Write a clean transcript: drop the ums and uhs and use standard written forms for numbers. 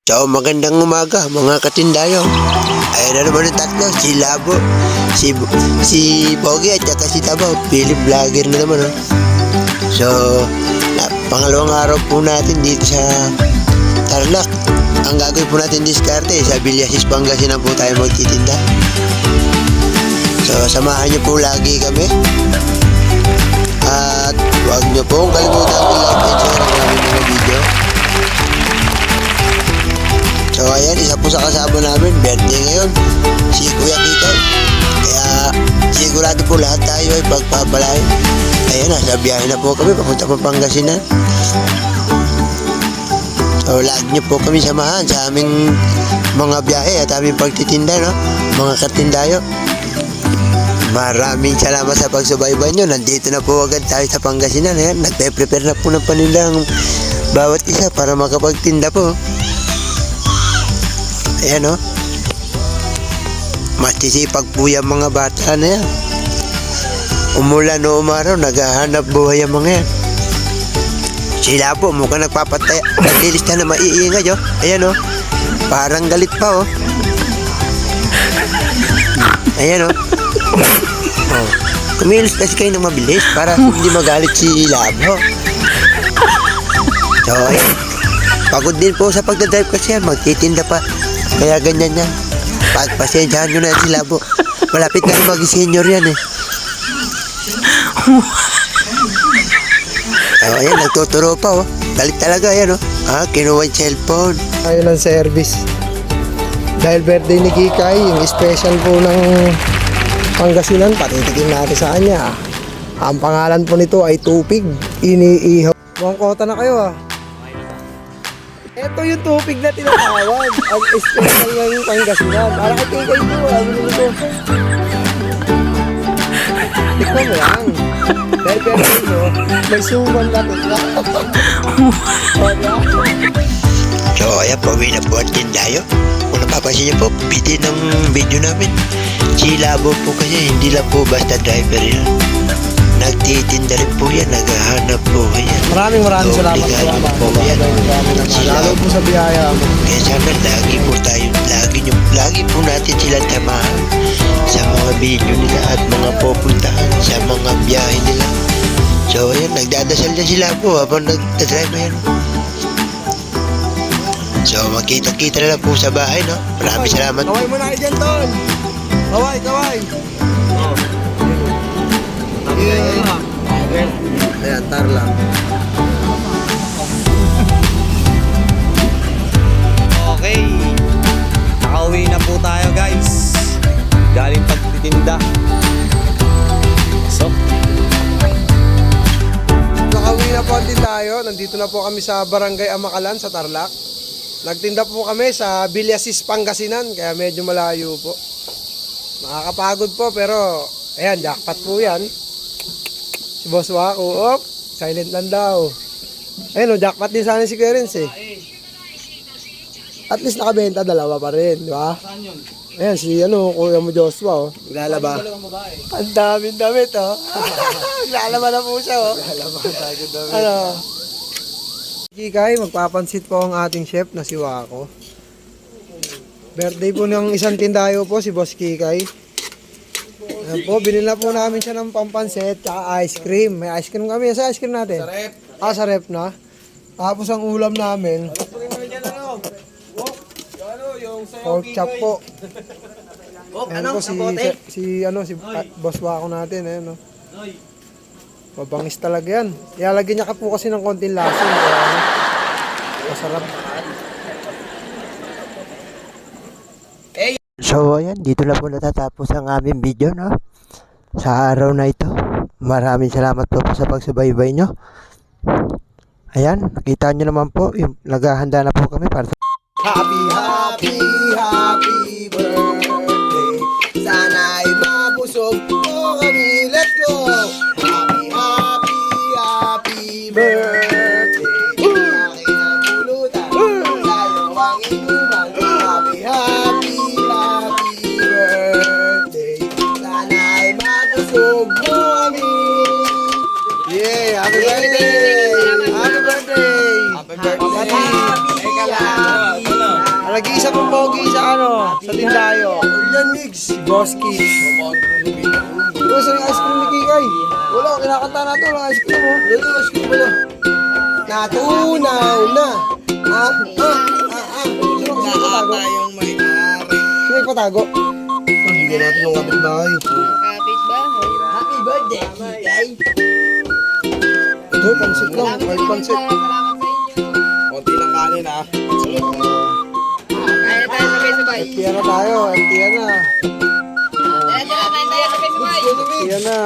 So, magandang umaga mga katindayo. Ayan na naman ang tatlo, si Labo, si Pogi at saka si Tabaw. Philip vlogger na naman. So, pangalawang araw po natin dito sa Tarlac. Ang gagawin po natin diskarte, sa Villasis Pangasinan po tayo magtitinda. So, samahan niyo po lagi kami. At huwag niyo pong kalimutan i-like and share ang aming mga video. So ayan, isa po sa kasama namin, birthday ngayon, si Kuya Kikay. Kaya sigurado po lahat tayo ay pagpapalain. Ayan, nasa biyahe na po kami, papunta pa Pangasinan. So lagi niyo po kami samahan sa aming mga biyahe at aming pagtitinda, no? Mga katindayo. Maraming salamat sa pagsubaybay nyo. Nandito na po agad tayo sa Pangasinan. Ayan, nagpe-prepare na po ng panilang bawat isa para makapagtinda po. Ayan o. Masisipag po yung mga bata na yan. Umulan o umaraw, naghahanap buhay ang mga yan. Sila po, mukhang nagpapatay. Naglilista na maiingay o. Ayan o. Parang galit pa o. Ayan o. Oh. Kumilos kasi kayo ng mabilis para hindi magalit si Labo. So, ayan. Pagod din po sa pagdadrive kasi yan. Magtitinda pa. Kaya ganyan yan. Pagpasensyahan nyo na yan si Labo. Malapit na rin mag-senior yan eh. So, ayan. Nagtuturo pa oh. Galit talaga yan oh. Kinuha yung cellphone. Ayun ang service. Dahil birthday ni Kikay, yung special po ng Pangasinan, patitikin natin sa kanya. Ang pangalan po nito ay Tupig. Iniihaw. Mukhang kota na kayo ah. Ito yung tupig na tinatawag. Ang special ng Pangasinan. Para kay Kikay po. Ano nito? Tikman mo lang. Dahil birthday mo, may suman na ito. So ayan, pauwi na po at tindayo. Kung napapansin niyo po, bitin ng video namin. Si Labo po kasi hindi lang po basta driver yan. Nagtitinda rin po yan, naghahanap po yan. Maraming salamat po yan. Lalo po sa biyaya mo. Kaya sana lagi po tayo, lagi po natin silang tamahan sa mga video nila at mga pupuntahan sa mga biyahe nila. So ayan, nagdadasal na sila po habang nagdadrive na yan. So magkita-kita na lang po sa bahay, no? Maraming salamat. Kaway mo na kayo dyan, Tol. Kaway. Ayan, Tarlac. Okay. Nakauwi na po tayo, guys. Galing pagtitinda. So, Nakauwi na po din tayo. Nandito na po kami sa Barangay Amakalan sa Tarlac. Nagtinda po kami sa Villasis Pangasinan, kaya medyo malayo po. Nakakapagod po, pero ayan, jackpot po yan. Si Boss Wako, silent lang daw. Ayun, jackpot din sana si Clarence eh. At least nakabenta, dalawa pa rin, di ba? Ayan, si Kuya mo Joshua, naglalaba. Ang daming damit, naglalaba na po siya, naglalaba ang daming damit. Kikay, magpapansit po ang ating chef na si Wako. Birthday po ng isang tindayo po, si Boss Kikay. Ayan po, binila po namin siya ng pampansit tsaka ice cream. May ice cream kami. Sa ice cream natin? Sa rep. Sa rep na. Tapos ang ulam namin, pork chop po. Ayan po si Boss Wako natin. Ayan, mabangis talaga yan. Ilalagyan niya po kasi ng konting lason. Masarap. So ayan, dito na po natatapos ang aming video, no? Sa araw na ito. Maraming salamat po sa pagsubaybay nyo. Ayan, nakita nyo naman po, yung naghahanda na po kami para sa Happy birthday. Sana'y mabusog mo kami. Let's go! Happy birthday. Aking ang pulutan. Tayo ang inuman. Happy birthday. Sana'y mabusog mo kami. Yeah, happy birthday. Happy birthday. happy birthday. Happy Kigs. Si Boss Kigs. Ito sa yung ice cream ni Kikay. Wala, kinakanta na ito. Walang ice cream, oh. Wala, ice cream wala. Natunaw na. Sino patago? Sino patago? Hindi natin ng kapitbahay. Happy birthday, Kikay. Ito, pansit lang. Kahit pansit. Salamat sa inyo. Konti ng kanin ah. Kaya tayo sabay-sabay. Tiyan na tayo. Tiyan na. Kaya tayo sabay-sabay. Tiyan na.